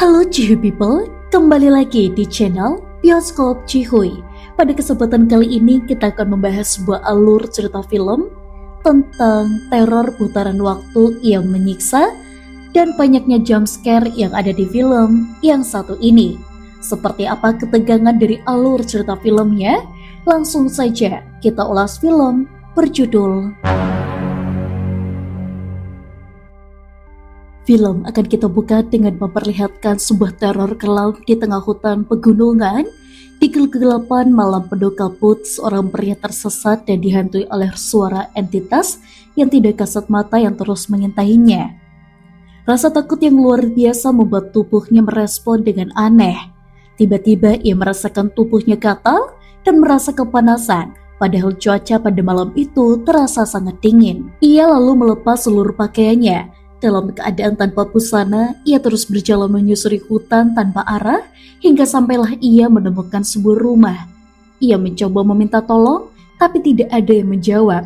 Halo Cihui People, kembali lagi di channel Bioskop Cihui. Pada kesempatan kali ini kita akan membahas sebuah alur cerita film tentang teror putaran waktu yang menyiksa dan banyaknya jump scare yang ada di film yang satu ini. Seperti apa ketegangan dari alur cerita filmnya? Langsung saja kita ulas film berjudul Film akan kita buka dengan memperlihatkan sebuah teror kelam di tengah hutan pegunungan. Di kegelapan malam penuh kabut, seorang pria tersesat dan dihantui oleh suara entitas yang tidak kasat mata yang terus mengintainya. Rasa takut yang luar biasa membuat tubuhnya merespon dengan aneh. Tiba-tiba ia merasakan tubuhnya gatal dan merasa kepanasan. Padahal cuaca pada malam itu terasa sangat dingin. Ia lalu melepas seluruh pakaiannya. Dalam keadaan tanpa busana, ia terus berjalan menyusuri hutan tanpa arah hingga sampailah ia menemukan sebuah rumah. Ia mencoba meminta tolong, tapi tidak ada yang menjawab.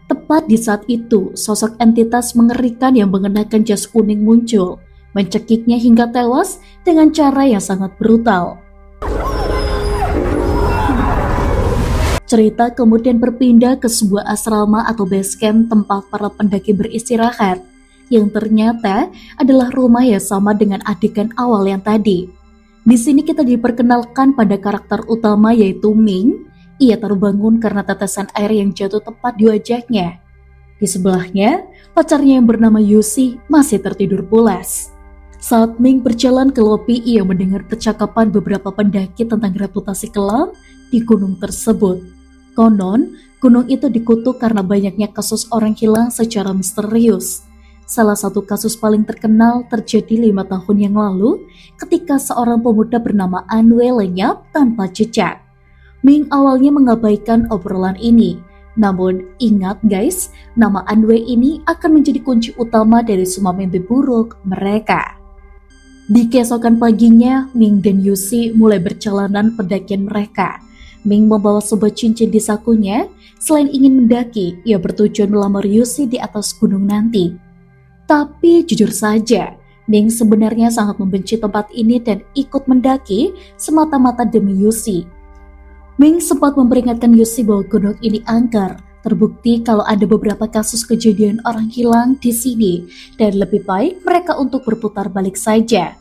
Tepat di saat itu, sosok entitas mengerikan yang mengenakan jas kuning muncul, mencekiknya hingga tewas dengan cara yang sangat brutal. Cerita kemudian berpindah ke sebuah asrama atau base camp tempat para pendaki beristirahat, yang ternyata adalah rumah yang sama dengan adegan awal yang tadi. Di sini kita diperkenalkan pada karakter utama yaitu Ming. Ia terbangun karena tetesan air yang jatuh tepat di wajahnya. Di sebelahnya, pacarnya yang bernama Yusi masih tertidur pulas. Saat Ming berjalan ke lobi, ia mendengar percakapan beberapa pendaki tentang reputasi kelam di gunung tersebut. Konon, gunung itu dikutuk karena banyaknya kasus orang hilang secara misterius. Salah satu kasus paling terkenal terjadi 5 tahun yang lalu ketika seorang pemuda bernama Anwei lenyap tanpa jejak. Ming awalnya mengabaikan obrolan ini. Namun ingat guys, nama Anwei ini akan menjadi kunci utama dari semua mimpi buruk mereka. Di keesokan paginya, Ming dan Yusi mulai perjalanan pendakian mereka. Ming membawa sebuah cincin di sakunya. Selain ingin mendaki, ia bertujuan melamar Yusi di atas gunung nanti. Tapi jujur saja, Ming sebenarnya sangat membenci tempat ini dan ikut mendaki semata-mata demi Yusi. Ming sempat memperingatkan Yusi bahwa gunung ini angker. Terbukti kalau ada beberapa kasus kejadian orang hilang di sini dan lebih baik mereka untuk berputar balik saja.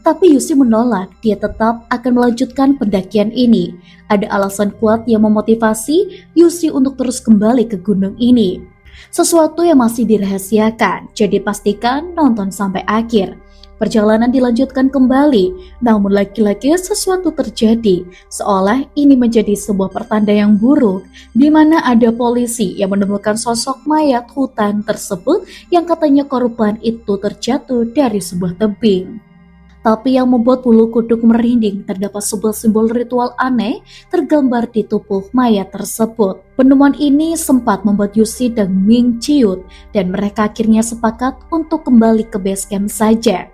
Tapi Yusi menolak, dia tetap akan melanjutkan pendakian ini. Ada alasan kuat yang memotivasi Yusi untuk terus kembali ke gunung ini. Sesuatu yang masih dirahasiakan, jadi pastikan nonton sampai akhir. Perjalanan dilanjutkan kembali, namun lagi-lagi sesuatu terjadi, seolah ini menjadi sebuah pertanda yang buruk, di mana ada polisi yang menemukan sosok mayat hutan tersebut yang katanya korban itu terjatuh dari sebuah tebing. Tapi yang membuat bulu kuduk merinding, terdapat sebuah simbol ritual aneh tergambar di tubuh mayat tersebut. Penemuan ini sempat membuat Yusi dan Ming ciut, dan mereka akhirnya sepakat untuk kembali ke base camp saja.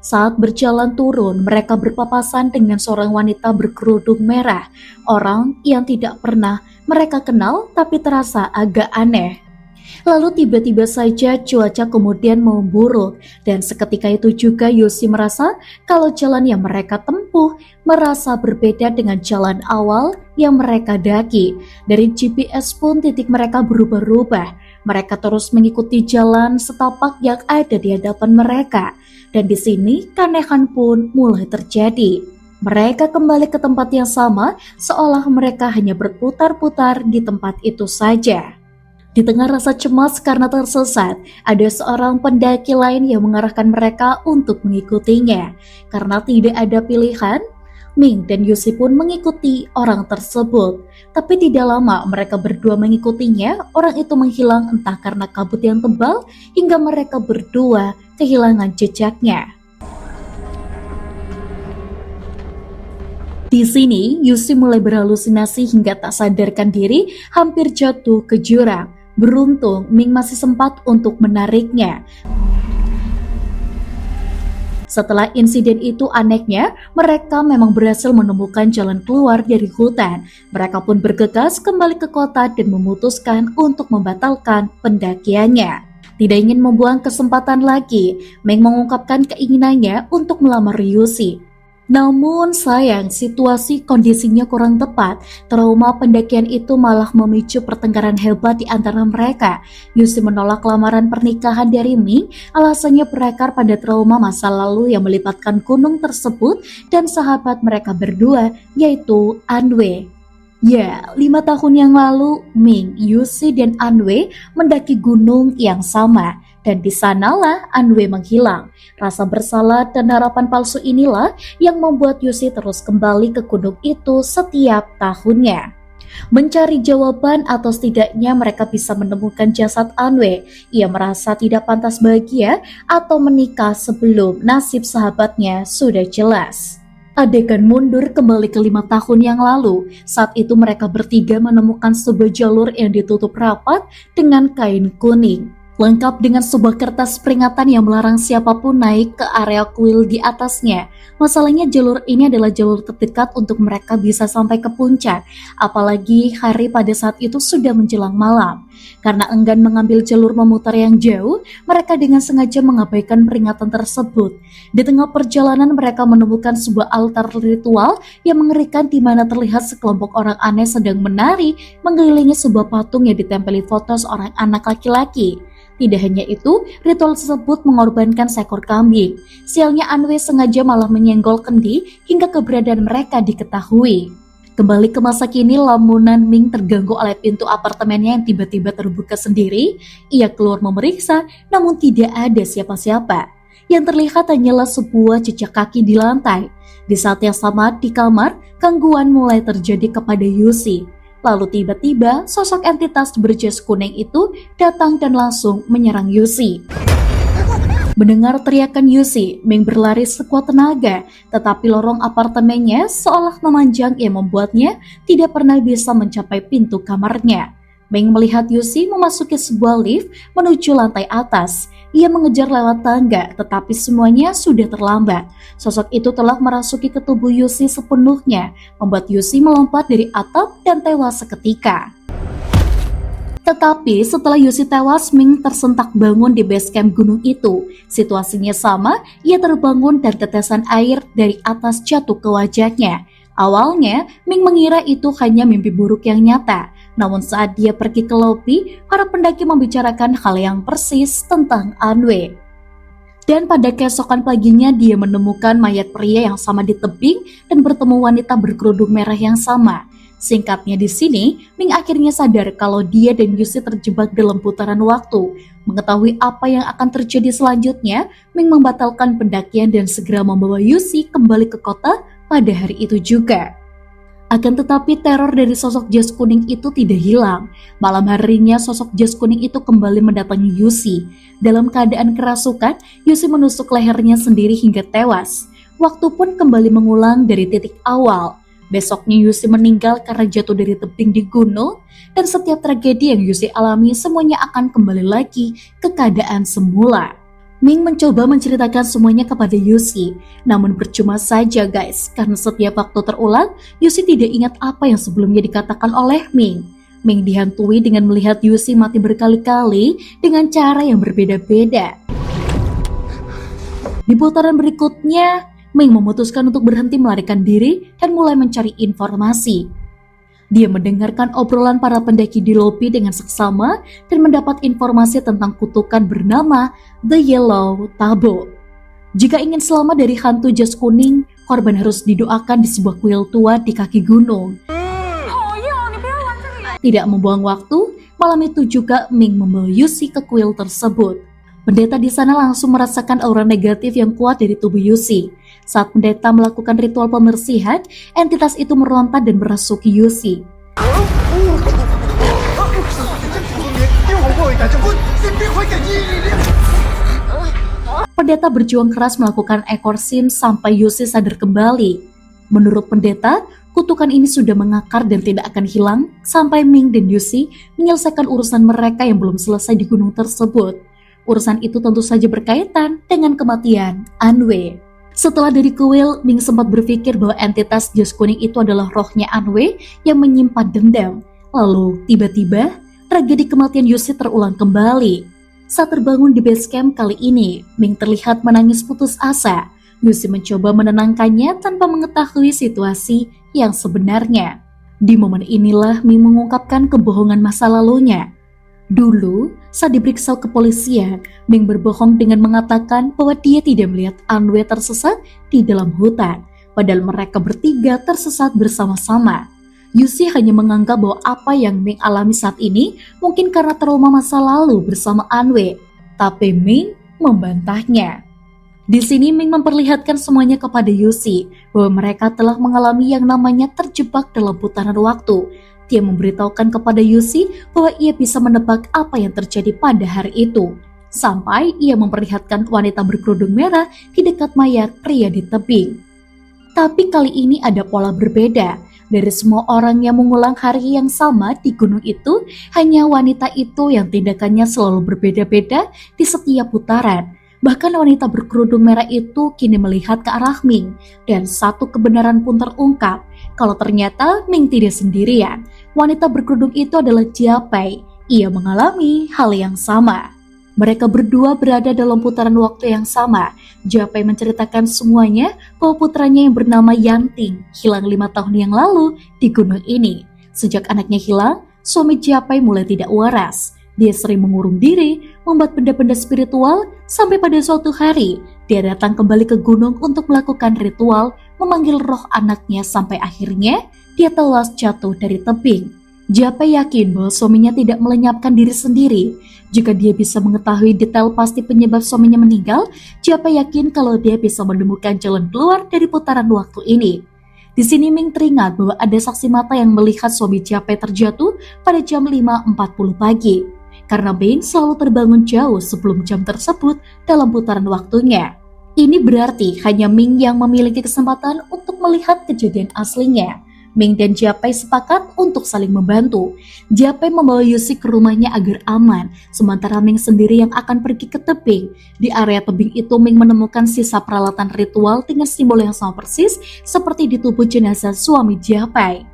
Saat berjalan turun, mereka berpapasan dengan seorang wanita berkerudung merah, orang yang tidak pernah mereka kenal tapi terasa agak aneh. Lalu tiba-tiba saja cuaca kemudian memburuk dan seketika itu juga Yusi merasa kalau jalan yang mereka tempuh merasa berbeda dengan jalan awal yang mereka daki. Dari GPS pun titik mereka berubah-ubah. Mereka terus mengikuti jalan setapak yang ada di hadapan mereka dan di sini keanehan pun mulai terjadi. Mereka kembali ke tempat yang sama seolah mereka hanya berputar-putar di tempat itu saja. Di tengah rasa cemas karena tersesat, ada seorang pendaki lain yang mengarahkan mereka untuk mengikutinya. Karena tidak ada pilihan, Ming dan Yusi pun mengikuti orang tersebut. Tapi tidak lama mereka berdua mengikutinya, orang itu menghilang entah karena kabut yang tebal hingga mereka berdua kehilangan jejaknya. Di sini, Yusi mulai berhalusinasi hingga tak sadarkan diri hampir jatuh ke jurang. Beruntung, Ming masih sempat untuk menariknya. Setelah insiden itu anehnya, mereka memang berhasil menemukan jalan keluar dari hutan. Mereka pun bergegas kembali ke kota dan memutuskan untuk membatalkan pendakiannya. Tidak ingin membuang kesempatan lagi, Meng mengungkapkan keinginannya untuk melamar Yusi. Namun sayang, situasi kondisinya kurang tepat. Trauma pendakian itu malah memicu pertengkaran hebat di antara mereka. Yusi menolak lamaran pernikahan dari Ming, alasannya berakar pada trauma masa lalu yang melibatkan gunung tersebut dan sahabat mereka berdua, yaitu Anwei. Ya, 5 tahun yang lalu, Ming, Yusi, dan Anwei mendaki gunung yang sama. Dan di sanalah Anwei menghilang. Rasa bersalah dan harapan palsu inilah yang membuat Yusi terus kembali ke gunung itu setiap tahunnya. Mencari jawaban atau setidaknya mereka bisa menemukan jasad Anwei. Ia merasa tidak pantas bahagia atau menikah sebelum nasib sahabatnya sudah jelas. Adegan mundur kembali ke 5 tahun yang lalu. Saat itu mereka bertiga menemukan sebuah jalur yang ditutup rapat dengan kain kuning, lengkap dengan sebuah kertas peringatan yang melarang siapapun naik ke area kuil di atasnya. Masalahnya jalur ini adalah jalur terdekat untuk mereka bisa sampai ke puncak, apalagi hari pada saat itu sudah menjelang malam. Karena enggan mengambil jalur memutar yang jauh, mereka dengan sengaja mengabaikan peringatan tersebut. Di tengah perjalanan mereka menemukan sebuah altar ritual yang mengerikan di mana terlihat sekelompok orang aneh sedang menari mengelilingi sebuah patung yang ditempeli foto seorang anak laki-laki. Tidak hanya itu, ritual tersebut mengorbankan seekor kambing. Sialnya Anwei sengaja malah menyenggol kendi hingga keberadaan mereka diketahui. Kembali ke masa kini, lamunan Ming terganggu oleh pintu apartemennya yang tiba-tiba terbuka sendiri. Ia keluar memeriksa, namun tidak ada siapa-siapa. Yang terlihat hanyalah sebuah jejak kaki di lantai. Di saat yang sama di kamar, gangguan mulai terjadi kepada Yusi. Lalu tiba-tiba sosok entitas berjas kuning itu datang dan langsung menyerang Yusi. Mendengar teriakan Yusi, Ming berlari sekuat tenaga, tetapi lorong apartemennya seolah memanjang yang membuatnya tidak pernah bisa mencapai pintu kamarnya. Ming melihat Yusi memasuki sebuah lift menuju lantai atas. Ia mengejar lewat tangga, tetapi semuanya sudah terlambat. Sosok itu telah merasuki ke tubuh Yusi sepenuhnya, membuat Yusi melompat dari atap dan tewas seketika. Tetapi setelah Yusi tewas, Ming tersentak bangun di base camp gunung itu. Situasinya sama, ia terbangun dan tetesan air dari atas jatuh ke wajahnya. Awalnya, Ming mengira itu hanya mimpi buruk yang nyata. Namun saat dia pergi ke lobi, para pendaki membicarakan hal yang persis tentang Anwei. Dan pada keesokan paginya dia menemukan mayat pria yang sama di tebing dan bertemu wanita berkerudung merah yang sama. Singkatnya di sini, Ming akhirnya sadar kalau dia dan Yusi terjebak dalam putaran waktu. Mengetahui apa yang akan terjadi selanjutnya, Ming membatalkan pendakian dan segera membawa Yusi kembali ke kota pada hari itu juga. Akan tetapi teror dari sosok jas kuning itu tidak hilang. Malam harinya sosok jas kuning itu kembali mendatangi Yusi. Dalam keadaan kerasukan, Yusi menusuk lehernya sendiri hingga tewas. Waktu pun kembali mengulang dari titik awal. Besoknya Yusi meninggal karena jatuh dari tebing di gunung, dan setiap tragedi yang Yusi alami semuanya akan kembali lagi ke keadaan semula. Ming mencoba menceritakan semuanya kepada Yusi, namun percuma saja guys, karena setiap waktu terulang, Yusi tidak ingat apa yang sebelumnya dikatakan oleh Ming. Ming dihantui dengan melihat Yusi mati berkali-kali dengan cara yang berbeda-beda. Di putaran berikutnya, Ming memutuskan untuk berhenti melarikan diri dan mulai mencari informasi. Dia mendengarkan obrolan para pendaki di lobi dengan seksama dan mendapat informasi tentang kutukan bernama The Yellow Taboo. Jika ingin selamat dari hantu jas kuning, korban harus didoakan di sebuah kuil tua di kaki gunung. Tidak membuang waktu, malam itu juga Ming membawa Yusi ke kuil tersebut. Pendeta di sana langsung merasakan aura negatif yang kuat dari tubuh Yusi. Saat pendeta melakukan ritual pembersihan, entitas itu meronta dan merasuki Yusi. Pendeta berjuang keras melakukan eksorsim sampai Yusi sadar kembali. Menurut pendeta, kutukan ini sudah mengakar dan tidak akan hilang sampai Ming dan Yusi menyelesaikan urusan mereka yang belum selesai di gunung tersebut. Urusan itu tentu saja berkaitan dengan kematian Anwei. Setelah dari kuil, Ming sempat berpikir bahwa entitas jas kuning itu adalah rohnya Anwei yang menyimpan dendam. Lalu tiba-tiba tragedi kematian Yusi terulang kembali. Saat terbangun di base camp kali ini, Ming terlihat menangis putus asa. Yusi mencoba menenangkannya tanpa mengetahui situasi yang sebenarnya. Di momen inilah Ming mengungkapkan kebohongan masa lalunya. Dulu, saat diperiksa kepolisian, Ming berbohong dengan mengatakan bahwa dia tidak melihat Anwei tersesat di dalam hutan, padahal mereka bertiga tersesat bersama-sama. Yusi hanya menganggap bahwa apa yang Ming alami saat ini mungkin karena trauma masa lalu bersama Anwei, tapi Ming membantahnya. Di sini Ming memperlihatkan semuanya kepada Yusi bahwa mereka telah mengalami yang namanya terjebak dalam putaran waktu. Dia memberitahukan kepada Yusi bahwa ia bisa menebak apa yang terjadi pada hari itu. Sampai ia memperlihatkan wanita berkerudung merah di dekat mayat pria di tebing. Tapi kali ini ada pola berbeda. Dari semua orang yang mengulang hari yang sama di gunung itu, hanya wanita itu yang tindakannya selalu berbeda-beda di setiap putaran. Bahkan wanita berkerudung merah itu kini melihat ke arah Ming, dan satu kebenaran pun terungkap, kalau ternyata Ming tidak sendirian. Wanita berkerudung itu adalah Jia Pei. Ia mengalami hal yang sama. Mereka berdua berada dalam putaran waktu yang sama. Jia Pei menceritakan semuanya bahwa putranya yang bernama Yanting hilang 5 tahun yang lalu di gunung ini. Sejak anaknya hilang, suami Jia Pei mulai tidak waras. Dia sering mengurung diri, membuat benda-benda spiritual, sampai pada suatu hari, dia datang kembali ke gunung untuk melakukan ritual, memanggil roh anaknya sampai akhirnya, dia tewas jatuh dari tebing. Jia Pei yakin bahwa suaminya tidak melenyapkan diri sendiri. Jika dia bisa mengetahui detail pasti penyebab suaminya meninggal, Jia Pei yakin kalau dia bisa menemukan jalan keluar dari putaran waktu ini. Di sini Ming teringat bahwa ada saksi mata yang melihat suami Jia Pei terjatuh pada jam 5.40 pagi. Karena Ming selalu terbangun jauh sebelum jam tersebut dalam putaran waktunya. Ini berarti hanya Ming yang memiliki kesempatan untuk melihat kejadian aslinya. Ming dan Jia Pei sepakat untuk saling membantu. Jia Pei membawa Yusi ke rumahnya agar aman, sementara Ming sendiri yang akan pergi ke tebing. Di area tebing itu Ming menemukan sisa peralatan ritual dengan simbol yang sama persis seperti di tubuh jenazah suami Jia Pei.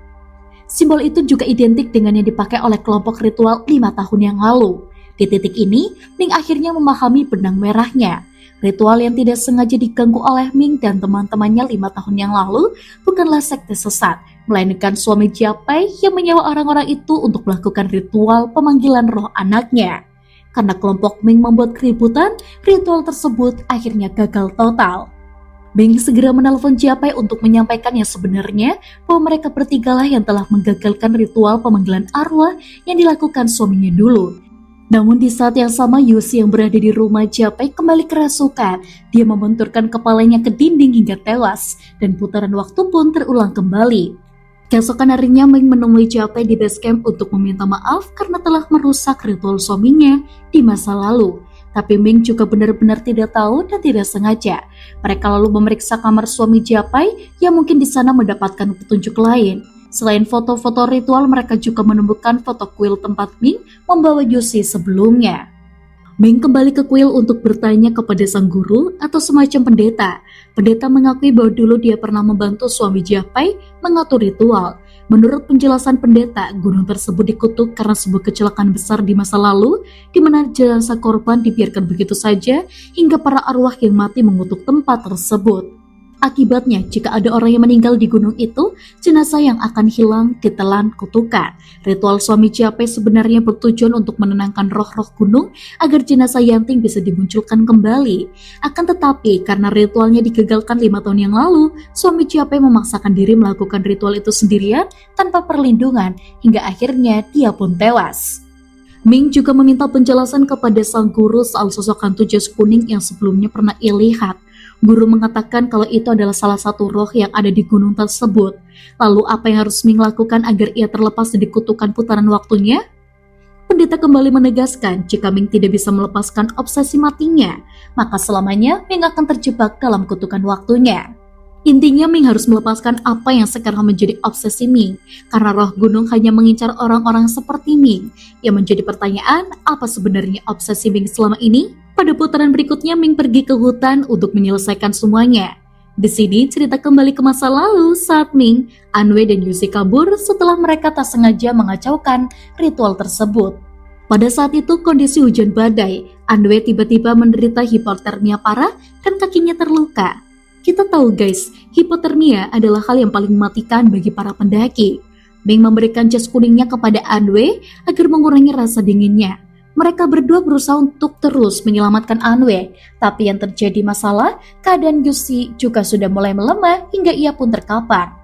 Simbol itu juga identik dengan yang dipakai oleh kelompok ritual 5 tahun yang lalu. Di titik ini, Ming akhirnya memahami benang merahnya. Ritual yang tidak sengaja diganggu oleh Ming dan teman-temannya 5 tahun yang lalu bukanlah sekte sesat, melainkan suami Jia Pei yang menyewa orang-orang itu untuk melakukan ritual pemanggilan roh anaknya. Karena kelompok Ming membuat keributan, ritual tersebut akhirnya gagal total. Ming segera menelpon Jia Pei untuk menyampaikan yang sebenarnya bahwa mereka bertigalah yang telah menggagalkan ritual pemanggilan arwah yang dilakukan suaminya dulu. Namun di saat yang sama Yusi yang berada di rumah Jia Pei kembali kerasukan. Dia membenturkan kepalanya ke dinding hingga tewas dan putaran waktu pun terulang kembali. Keesokan harinya Ming menemui Jia Pei di base camp untuk meminta maaf karena telah merusak ritual suaminya di masa lalu. Tapi Ming juga benar-benar tidak tahu dan tidak sengaja. Mereka lalu memeriksa kamar suami Jia Pei yang mungkin di sana mendapatkan petunjuk lain. Selain foto-foto ritual, mereka juga menemukan foto kuil tempat Ming membawa Yusi sebelumnya. Ming kembali ke kuil untuk bertanya kepada sang guru atau semacam pendeta. Pendeta mengakui bahwa dulu dia pernah membantu suami Jia Pei mengatur ritual. Menurut penjelasan pendeta, gunung tersebut dikutuk karena sebuah kecelakaan besar di masa lalu, di mana jenazah korban dibiarkan begitu saja hingga para arwah yang mati mengutuk tempat tersebut. Akibatnya, jika ada orang yang meninggal di gunung itu, jenazah yang akan hilang ditelan kutukan. Ritual suami Jia Pei sebenarnya bertujuan untuk menenangkan roh-roh gunung agar jenazah Yanting bisa dimunculkan kembali. Akan tetapi, karena ritualnya digagalkan 5 tahun yang lalu, suami Jia Pei memaksakan diri melakukan ritual itu sendirian tanpa perlindungan, hingga akhirnya dia pun tewas. Ming juga meminta penjelasan kepada sang guru soal sosok hantu jas kuning yang sebelumnya pernah ia lihat. Guru mengatakan kalau itu adalah salah satu roh yang ada di gunung tersebut. Lalu apa yang harus Ming lakukan agar ia terlepas dari kutukan putaran waktunya? Pendeta kembali menegaskan jika Ming tidak bisa melepaskan obsesi matinya, maka selamanya Ming akan terjebak dalam kutukan waktunya. Intinya Ming harus melepaskan apa yang sekarang menjadi obsesi Ming, karena roh gunung hanya mengincar orang-orang seperti Ming. Yang menjadi pertanyaan, apa sebenarnya obsesi Ming selama ini? Pada putaran berikutnya Ming pergi ke hutan untuk menyelesaikan semuanya. Di sini cerita kembali ke masa lalu saat Ming, Anwei dan Yusi kabur setelah mereka tak sengaja mengacaukan ritual tersebut. Pada saat itu kondisi hujan badai, Anwe tiba-tiba menderita hipotermia parah dan kakinya terluka. Kita tahu guys, hipotermia adalah hal yang paling mematikan bagi para pendaki. Ming memberikan jas kuningnya kepada Anwe agar mengurangi rasa dinginnya. Mereka berdua berusaha untuk terus menyelamatkan Anwe, tapi yang terjadi masalah, keadaan Yusi juga sudah mulai melemah hingga ia pun terkapar.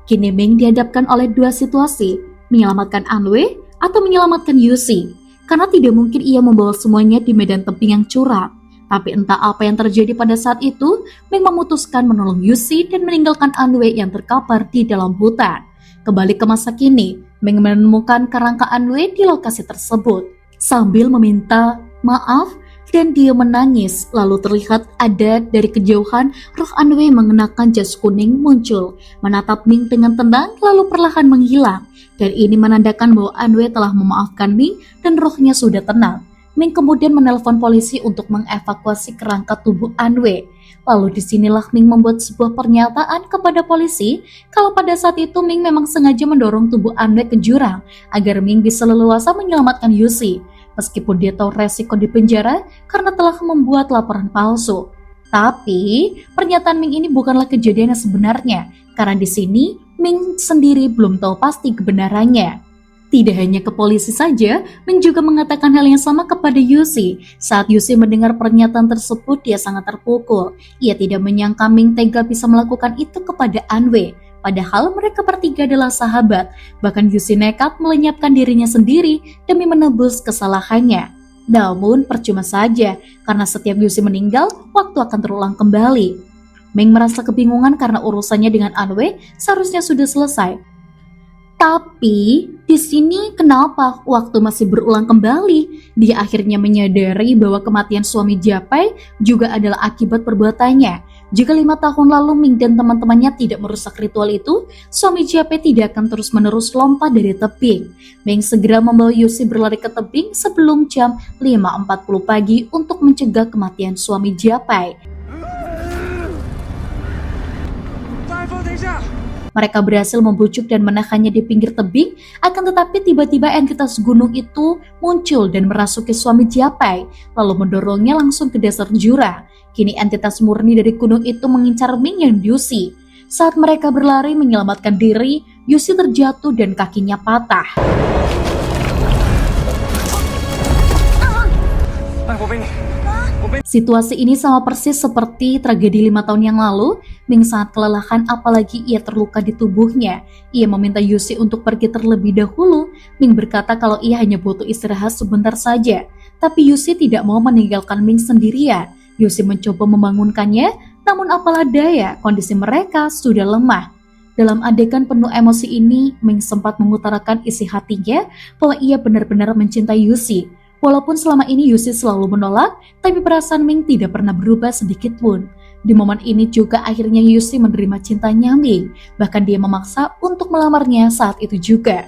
Kini Ming dihadapkan oleh dua situasi, menyelamatkan Anwe atau menyelamatkan Yusi, karena tidak mungkin ia membawa semuanya di medan tebing yang curam. Tapi entah apa yang terjadi pada saat itu, Ming memutuskan menolong Yusi dan meninggalkan Anwe yang terkapar di dalam hutan. Kembali ke masa kini, Ming menemukan kerangka Anwe di lokasi tersebut. Sambil meminta maaf dan dia menangis, lalu terlihat ada dari kejauhan roh Anwe mengenakan jas kuning muncul, menatap Ming dengan tenang lalu perlahan menghilang. Dan ini menandakan bahwa Anwe telah memaafkan Ming dan rohnya sudah tenang. Ming kemudian menelpon polisi untuk mengevakuasi kerangka tubuh Anwe. Lalu disinilah Ming membuat sebuah pernyataan kepada polisi kalau pada saat itu Ming memang sengaja mendorong tubuh Anwe ke jurang agar Ming bisa leluasa menyelamatkan Yusi, meskipun dia tahu resiko di penjara karena telah membuat laporan palsu. Tapi pernyataan Ming ini bukanlah kejadian yang sebenarnya, karena di sini Ming sendiri belum tahu pasti kebenarannya. Tidak hanya ke polisi saja, Ming juga mengatakan hal yang sama kepada Yusi. Saat Yusi mendengar pernyataan tersebut, dia sangat terpukul. Ia tidak menyangka Ming tega bisa melakukan itu kepada Anwe. Padahal mereka bertiga adalah sahabat. Bahkan Yusi nekat melenyapkan dirinya sendiri demi menebus kesalahannya. Namun percuma saja, karena setiap Yusi meninggal, waktu akan terulang kembali. Ming merasa kebingungan karena urusannya dengan Anwe seharusnya sudah selesai. Tapi di sini kenapa waktu masih berulang kembali? Dia akhirnya menyadari bahwa kematian suami Japai juga adalah akibat perbuatannya. Jika 5 tahun lalu Ming dan teman-temannya tidak merusak ritual itu, suami Japai tidak akan terus-menerus lompat dari tebing. Ming segera membawa Yusi berlari ke tebing sebelum jam 5.40 pagi untuk mencegah kematian suami Japai. Mereka berhasil membujuk dan menahannya di pinggir tebing, akan tetapi tiba-tiba entitas gunung itu muncul dan merasuki suami Japai, lalu mendorongnya langsung ke dasar jurang. Kini entitas murni dari gunung itu mengincar Ming dan Yusi. Saat mereka berlari menyelamatkan diri, Yusi terjatuh dan kakinya patah. Situasi ini sama persis seperti tragedi 5 tahun yang lalu. Ming sangat kelelahan apalagi ia terluka di tubuhnya. Ia meminta Yusi untuk pergi terlebih dahulu. Ming berkata kalau ia hanya butuh istirahat sebentar saja. Tapi Yusi tidak mau meninggalkan Ming sendirian. Yusi mencoba membangunkannya, namun apalah daya, kondisi mereka sudah lemah. Dalam adegan penuh emosi ini, Ming sempat mengutarakan isi hatinya bahwa ia benar-benar mencintai Yusi. Walaupun selama ini Yusi selalu menolak, tapi perasaan Ming tidak pernah berubah sedikit pun. Di momen ini juga akhirnya Yusi menerima cintanya Ming, bahkan dia memaksa untuk melamarnya saat itu juga.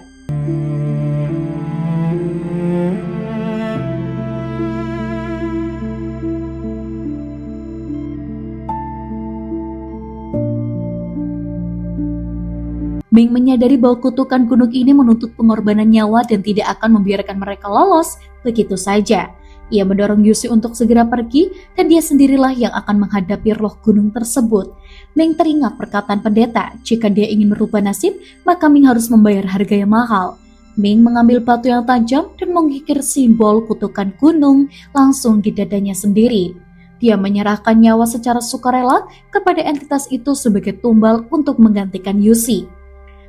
Ming menyadari bahwa kutukan gunung ini menuntut pengorbanan nyawa dan tidak akan membiarkan mereka lolos begitu saja. Ia mendorong Yusi untuk segera pergi dan dia sendirilah yang akan menghadapi roh gunung tersebut. Ming teringat perkataan pendeta, jika dia ingin merubah nasib, maka Ming harus membayar harga yang mahal. Ming mengambil batu yang tajam dan mengikir simbol kutukan gunung langsung di dadanya sendiri. Dia menyerahkan nyawa secara sukarela kepada entitas itu sebagai tumbal untuk menggantikan Yusi.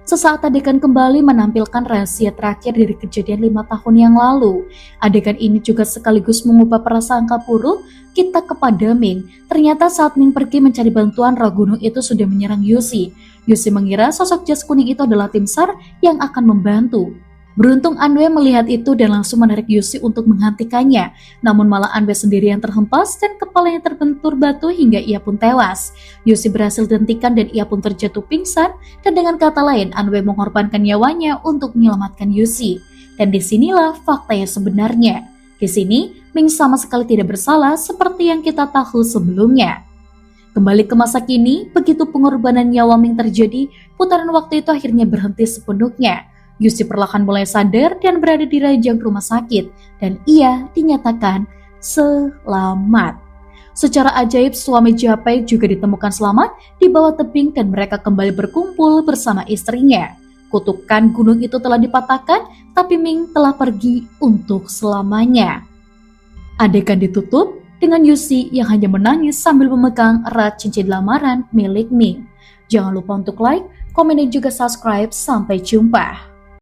Sesaat adegan kembali menampilkan rahasia terakhir dari kejadian 5 tahun yang lalu. Adegan ini juga sekaligus mengubah prasangka buruk kita kepada Ming. Ternyata saat Ming pergi mencari bantuan, roh gunung itu sudah menyerang Yusi. Yusi mengira sosok jas kuning itu adalah tim SAR yang akan membantu. Beruntung Anwe melihat itu dan langsung menarik Yusi untuk menghentikannya. Namun malah Anwe sendiri yang terhempas dan kepalanya terbentur batu hingga ia pun tewas. Yusi berhasil dihentikan dan ia pun terjatuh pingsan. Dan dengan kata lain, Anwe mengorbankan nyawanya untuk menyelamatkan Yusi. Dan disinilah fakta yang sebenarnya. Di sini, Ming sama sekali tidak bersalah seperti yang kita tahu sebelumnya. Kembali ke masa kini, begitu pengorbanan nyawa Ming terjadi, putaran waktu itu akhirnya berhenti sepenuhnya. Yusi perlahan mulai sadar dan berada di ranjang rumah sakit, dan ia dinyatakan selamat. Secara ajaib, suami Japek juga ditemukan selamat di bawah tebing dan mereka kembali berkumpul bersama istrinya. Kutukan gunung itu telah dipatahkan, tapi Ming telah pergi untuk selamanya. Adegan ditutup dengan Yusi yang hanya menangis sambil memegang erat cincin lamaran milik Ming. Jangan lupa untuk like, komen, dan juga subscribe. Sampai jumpa.